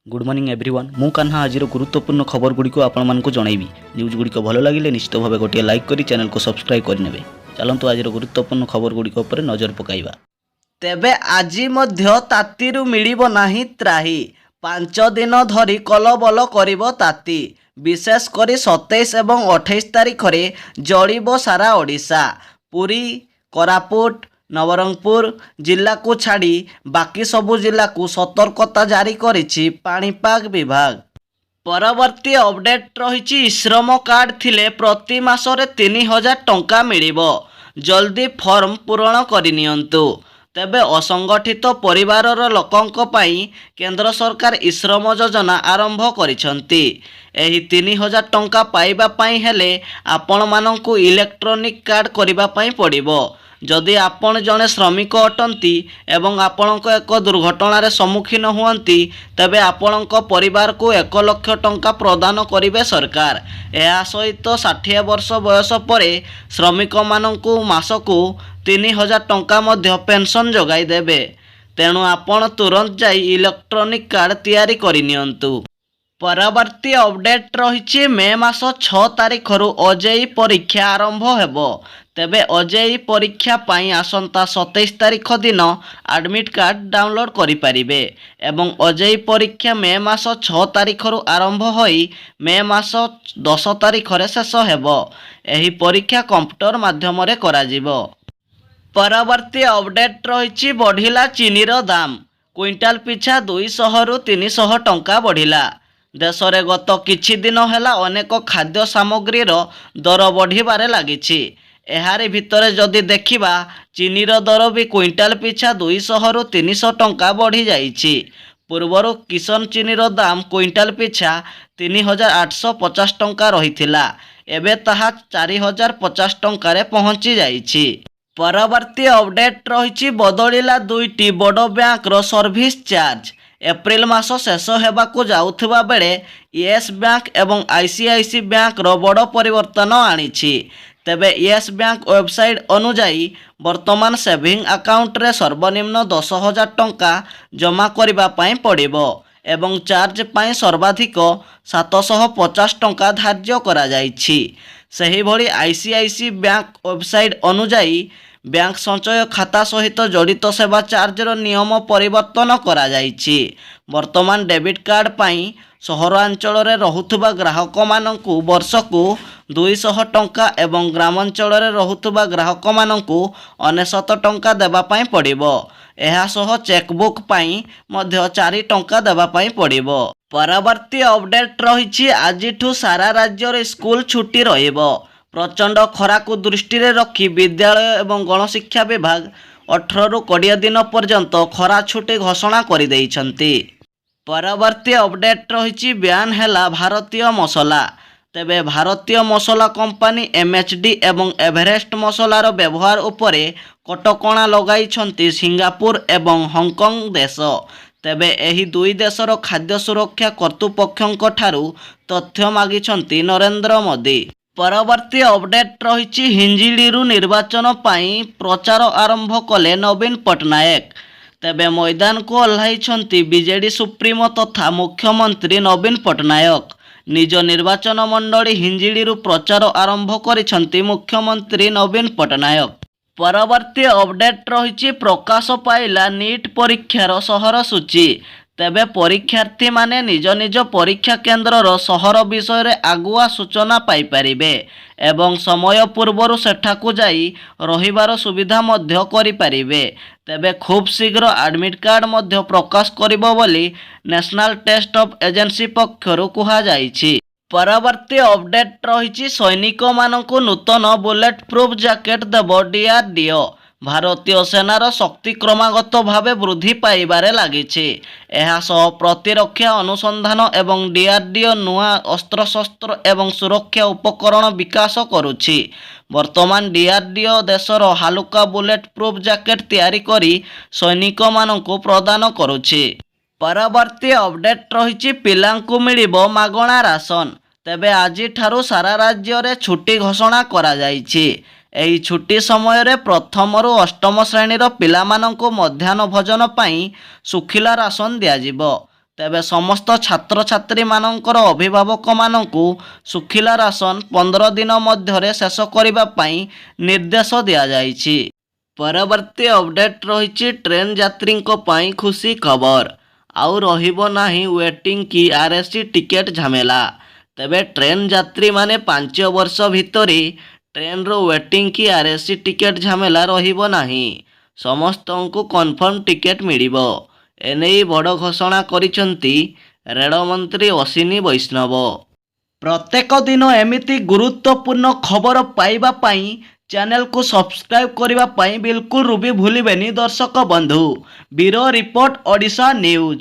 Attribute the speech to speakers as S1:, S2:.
S1: Good morning everyone मु कान्हा आज गुरुत्वपूर्ण खबर गुड़ी को आपको जनइबी न्यूज गुड़ी भल लगे निश्चित भाव गोटे लाइक करी चैनल को सब्सक्राइब करने चलतु आज गुरुत्वपूर्ण खबर गुड़ी नजर पकाइबा।
S2: तेबे आजी मध्य तातीरु मिलिबो नाही त्राही 5 दिन धरी कलबल करिबो ताती विशेष करी 27 एवं 28 तारिख रे जळिबो सारा ओडिशा। पुरी कोरापुट नवरंगपुर जिला को छाड़ी बाकी सबु जिला को सतर्कता जारी करिछि पाणीपाग विभाग। परवर्ती अपडेट रही श्रम कार्ड थिले प्रति मासरे 3000 टंका मिलिबो जल्दी फॉर्म पूरण करनियंतु। तेबे असंगठित परिवारर लोकंक पई केंद्र सरकार श्रम योजना आरंभ करिसंती। एही 3000 टंका पाइबा पई हेले आपण माननकु इलेक्ट्रॉनिक कार्ड करिबा पई पड़िबो। जदि आपण जने श्रमिक अटंती एवं आपणक एक दुर्घटनार सम्मुखीन हुअंती तेबे आपणक परिवार को 1 लाख टंका प्रदान करिवे सरकार। एहा सहित 60 वर्ष बयस परे श्रमिक माननकु मासकु 3000 टंका मध्य पेंशन जोगाई देबे। तेणु आपण तुरंत जाई इलेक्ट्रॉनिक कार्ड तैयारी करिनियंतु। परवर्ती अपडेट रही मे मास 6 तारिख रु ओजेई परीक्षा आरंभ हेबो। तेबे ओजेई परीक्षा पाई आसंता 27 तारिख दिन एडमिट कार्ड डाउनलोड करि परिबे एवं ओजेई परीक्षा मे मास 6 तारिख रु आरंभ होई मे मास 10 तारिख रे शेष हेबो। एही परीक्षा कंप्यूटर माध्यम रे करा जिवो। परवर्ती अपडेट रही बढ़िला चीनीर दाम क्विंटाल पिछा 200 रु 300 टंका बढ़िला। देश में गत किछि दिन हैला अनेक खाद्य सामग्रीर दर बढ़िबारे लागिछि। एहारे भितरे जदि देखिबा चीनीर दर भी क्विंटाल पिछा 200 रु 300 टंका बढ़ी जाइछि। पूर्वरु किशन चीनीर दाम क्विंटाल पिछा 3850 टंका रहिथिला एबे ताहा 4050 टंका रे पहुंची जाइछि। परवर्ती अपडेट रही बदलिला 2टी बड़ बैंक रो सर्विस चार्ज। एप्रिल मास शेष हेबाकु जाउथबा बेले येस बैंक एवं आईसीआईसी बैंक रो बड़ परिवर्तन आनिछि। तेबे येस बैंक वेबसाइट अनुजाई वर्तमान सेविंग अकाउंट रे सर्वनिम्न 10,000 टंका जमा करिबा पई पड़िबो एवं चार्ज पई सर्वाधिक 750 टंका धार्य करा जाइछि। सही भली आईसीआईसी बैंक वेबसाइट अनुजाई बैंक संचय खाता सहित जड़ित सेवा चार्जर नियम परिवर्तन करा जाइछि। वर्तमान डेबिट कार्ड पाई सहरांचल रे रहुथुबा ग्राहक माननकु वर्षकु 200 टंका एवं ग्रामांचल रे रहुथुबा ग्राहक माननकु 99 टंका देबा पई पड़िबो। एहा सह चेकबुक पाई मध्य 4 टंका देबा पई पड़िबो। परवर्ती अपडेट रही आजिठु सारा राज्य रे स्कूल छुट्टी रहिबो। प्रचंड खरा को दृष्टि रे रखी विद्यालय एवं गणशिक्षा विभाग 18 रु 20 दिन पर्यंत खरा छुट्टी घोषणा कर देइछंती। परवर्ती अपडेट रही ब्यान हैला भारतीय मसला। तेबे भारतीय मसला कंपनी एमएचडी एवं एवरेस्ट मसलार व्यवहार उपरे कटकणा लगाइछंती सिंगापुर एवं हांगकांग देश। तेबे एही दुई देशर खाद्य सुरक्षा कर्तृपक्षक ठारू तथ्य मागिछंती नरेंद्र मोदी। परवर्ती अपडेट रही हिंजिड़ीरू निर्वाचन पाई प्रचार आरंभ कले नवीन पट्टनायक। तेबे मैदान को ओह्लाइछंती बीजेडी सुप्रीमो तथा मुख्यमंत्री नवीन पट्टनायक। निज निर्वाचन मंडली हिंजिड़ीरू प्रचार आरंभ करिछंती मुख्यमंत्री नवीन पट्टनायक। परवर्ती अपडेट रही प्रकाश पाइला नीट परीक्षार सहर सूची। तेबे परीक्षार्थी माने निज निज परीक्षा केन्द्रर सहर विषय रे आगुआ सूचना पाई परिबे एवं समय पूर्वरु सेठाकु जाई रहिबार सुविधा मध्य करि परिबे। तेबे खूब शीघ्र एडमिट कार्ड मध्य प्रकाश करिबो बोली नेशनल टेस्ट ऑफ एजेंसी पक्षरु कुहा जाइछि। परवर्ती अपडेट रही सैनिक मानकु नूतन बुलेट प्रूफ जैकेट देबो डीआरडीओ। भारतीय सेनार शक्ति क्रमागत भावे वृद्धि पाइबारे लागिछि। एहा सह प्रतिरक्षा अनुसंधान एवं डीआरडीओ नुआ अस्त्रशस्त्र एवं सुरक्षा उपकरण विकास करुछि। वर्तमान डीआरडीओ देशर हालुका बुलेट प्रूफ जैकेट तैयारी करी सैनिक मानकु प्रदान करुछि। परवर्ती अपडेट रही पिलांकु मिलिबो मागणा राशन। तेबे आज ठारू सारा राज्य रे छुट्टी घोषणा करा जाइछि। एही छुट्टी समय रे प्रथम रु अष्टम श्रेणीर पिलामानंकु मध्याह्न भोजन पाई सुखिला राशन दियाजिबो। ତେବେ ସମସ୍ତ ଛାତ୍ରଛାତ୍ରୀମାନଙ୍କର ଅଭିଭାବକମାନଙ୍କୁ ଶୁଖିଲା ରାସନ 15 ଦିନ ମଧ୍ୟରେ ଶେଷ କରିବା ପାଇଁ ନିର୍ଦ୍ଦେଶ ଦିଆଯାଇଛି। ପରବର୍ତ୍ତୀ ଅପଡେଟ୍ ରହିଛି ଟ୍ରେନ୍ ଯାତ୍ରୀଙ୍କ ପାଇଁ ଖୁସି ଖବର। ଆଉ ରହିବ ନାହିଁ ୱେଟିଂ କି RSC ଟିକେଟ୍ ଝାମେଲା। ତେବେ ଟ୍ରେନ୍ ଯାତ୍ରୀମାନେ 5 ବର୍ଷ ଭିତରେ ଟ୍ରେନ୍ର ୱେଟିଂ କି RSC ଟିକେଟ୍ ଝାମେଲା ରହିବ ନାହିଁ। ସମସ୍ତଙ୍କୁ କନଫର୍ମ ଟିକେଟ୍ ମିଳିବ। ଏନେଇ ବଡ଼ ଘୋଷଣା କରିଛନ୍ତି ରେଳମନ୍ତ୍ରୀ ଅଶ୍ୱିନୀ ବୈଷ୍ଣବ। ପ୍ରତ୍ୟେକ ଦିନ ଏମିତି ଗୁରୁତ୍ୱପୂର୍ଣ୍ଣ ଖବର ପାଇବା ପାଇଁ ଚ୍ୟାନେଲକୁ ସବସ୍କ୍ରାଇବ୍ କରିବା ପାଇଁ ବିଲକୁଲ ବି ଭୁଲିବେନି ଦର୍ଶକ ବନ୍ଧୁ। Bureau report Odisha news.